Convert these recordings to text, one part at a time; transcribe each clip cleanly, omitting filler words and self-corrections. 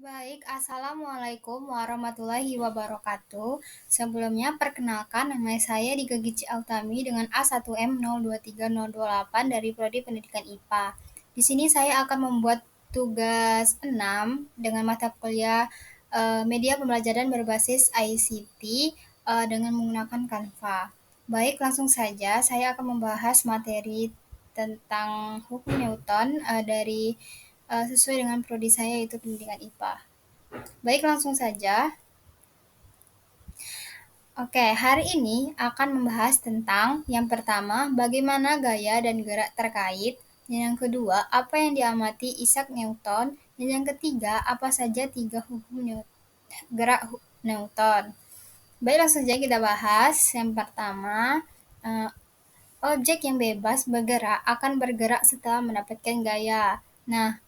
Baik, Assalamualaikum warahmatullahi wabarakatuh. Sebelumnya, perkenalkan nama saya Dika Gici Autami dengan A1M023028 dari Prodi Pendidikan IPA. Di sini saya akan membuat tugas 6 dengan mata kuliah Media Pembelajaran Berbasis ICT dengan menggunakan Canva. Baik, langsung saja saya akan membahas materi tentang hukum Newton sesuai dengan prodi saya yaitu pendidikan IPA. Baik, langsung saja. Oke, hari ini akan membahas tentang yang pertama, bagaimana gaya dan gerak terkait. Yang kedua, apa yang diamati Isaac Newton. Dan yang ketiga, apa saja tiga hukum gerak Newton. Baik, langsung saja kita bahas. Yang pertama, eh, objek yang bebas bergerak akan bergerak setelah mendapatkan gaya. Nah,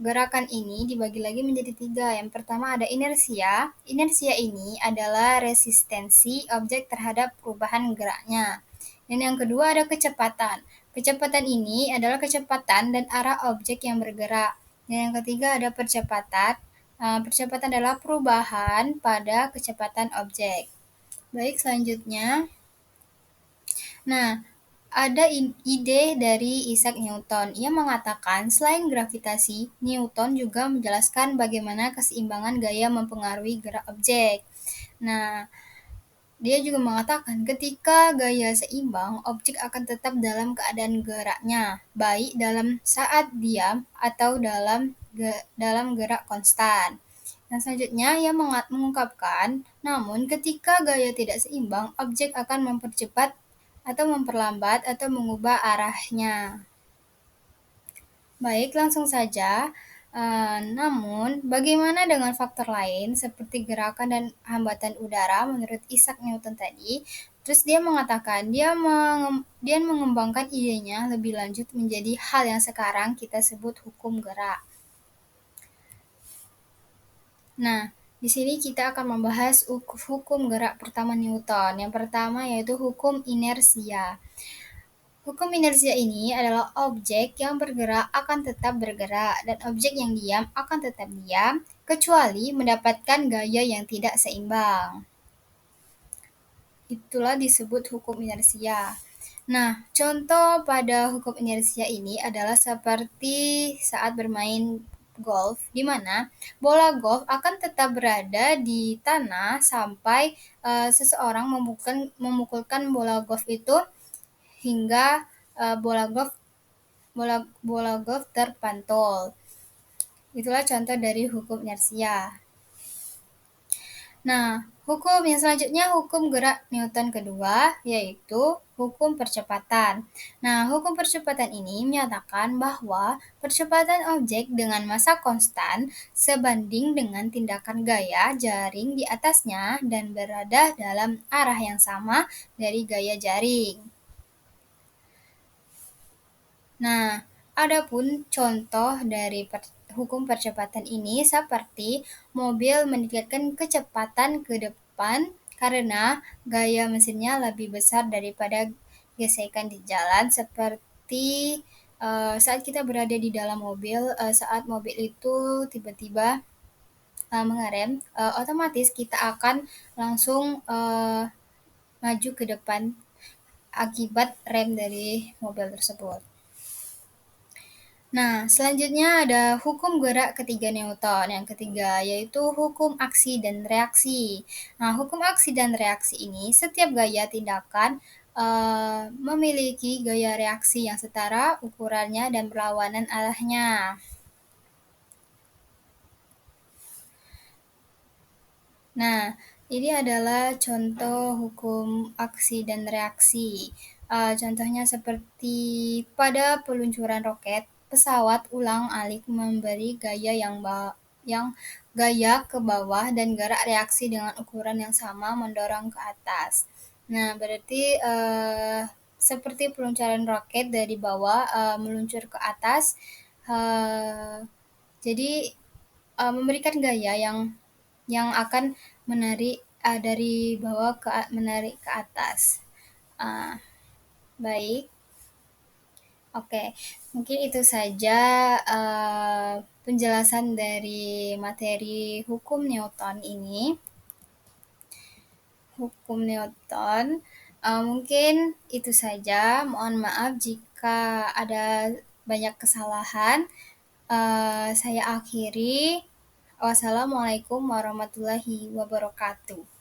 gerakan ini dibagi lagi menjadi tiga. Yang pertama ada inersia. Inersia ini adalah resistensi objek terhadap perubahan geraknya. Dan yang kedua ada kecepatan. Kecepatan ini adalah kecepatan dan arah objek yang bergerak. Dan yang ketiga ada percepatan. Percepatan adalah perubahan pada kecepatan objek. Baik, selanjutnya. Nah, ada ide dari Isaac Newton. Ia mengatakan, selain gravitasi, Newton juga menjelaskan bagaimana keseimbangan gaya mempengaruhi gerak objek. Nah, dia juga mengatakan ketika gaya seimbang, objek akan tetap dalam keadaan geraknya, baik dalam saat diam atau dalam gerak konstan. Dan selanjutnya, ia mengungkapkan, namun ketika gaya tidak seimbang, objek akan mempercepat atau memperlambat atau mengubah arahnya. Baik, langsung saja. Namun, bagaimana dengan faktor lain seperti gerakan dan hambatan udara menurut Isaac Newton tadi? Terus dia mengatakan dia mengembangkan idenya lebih lanjut menjadi hal yang sekarang kita sebut hukum gerak. Nah, di sini kita akan membahas hukum gerak pertama Newton. Yang pertama yaitu hukum inersia. Hukum inersia ini adalah objek yang bergerak akan tetap bergerak dan objek yang diam akan tetap diam kecuali mendapatkan gaya yang tidak seimbang. Itulah disebut hukum inersia. Nah, contoh pada hukum inersia ini adalah seperti saat bermain golf, di mana bola golf akan tetap berada di tanah sampai seseorang memukulkan bola golf itu hingga bola golf terpantul. Itulah contoh dari hukum inersia. Nah, hukum yang selanjutnya hukum gerak Newton kedua, yaitu hukum percepatan. Nah, hukum percepatan ini menyatakan bahwa percepatan objek dengan massa konstan sebanding dengan tindakan gaya jaring di atasnya dan berada dalam arah yang sama dari gaya jaring. Nah, adapun contoh dari hukum percepatan ini seperti mobil meningkatkan kecepatan ke depan karena gaya mesinnya lebih besar daripada gesekan di jalan seperti saat kita berada di dalam mobil, saat mobil itu tiba-tiba mengerem, otomatis kita akan langsung maju ke depan akibat rem dari mobil tersebut. Nah, selanjutnya ada hukum gerak ketiga Newton. Yang ketiga yaitu hukum aksi dan reaksi. Nah, hukum aksi dan reaksi ini setiap gaya tindakan memiliki gaya reaksi yang setara ukurannya dan berlawanan arahnya. Nah, ini adalah contoh hukum aksi dan reaksi. Contohnya seperti pada peluncuran roket, pesawat ulang-alik memberi gaya yang gaya ke bawah dan gerak reaksi dengan ukuran yang sama mendorong ke atas. Nah, berarti seperti peluncuran roket dari bawah meluncur ke atas, jadi memberikan gaya yang akan menarik dari bawah menarik ke atas. Baik. Oke, mungkin itu saja penjelasan dari materi hukum Newton ini. Hukum Newton, mungkin itu saja. Mohon maaf jika ada banyak kesalahan. Saya akhiri. Wassalamualaikum warahmatullahi wabarakatuh.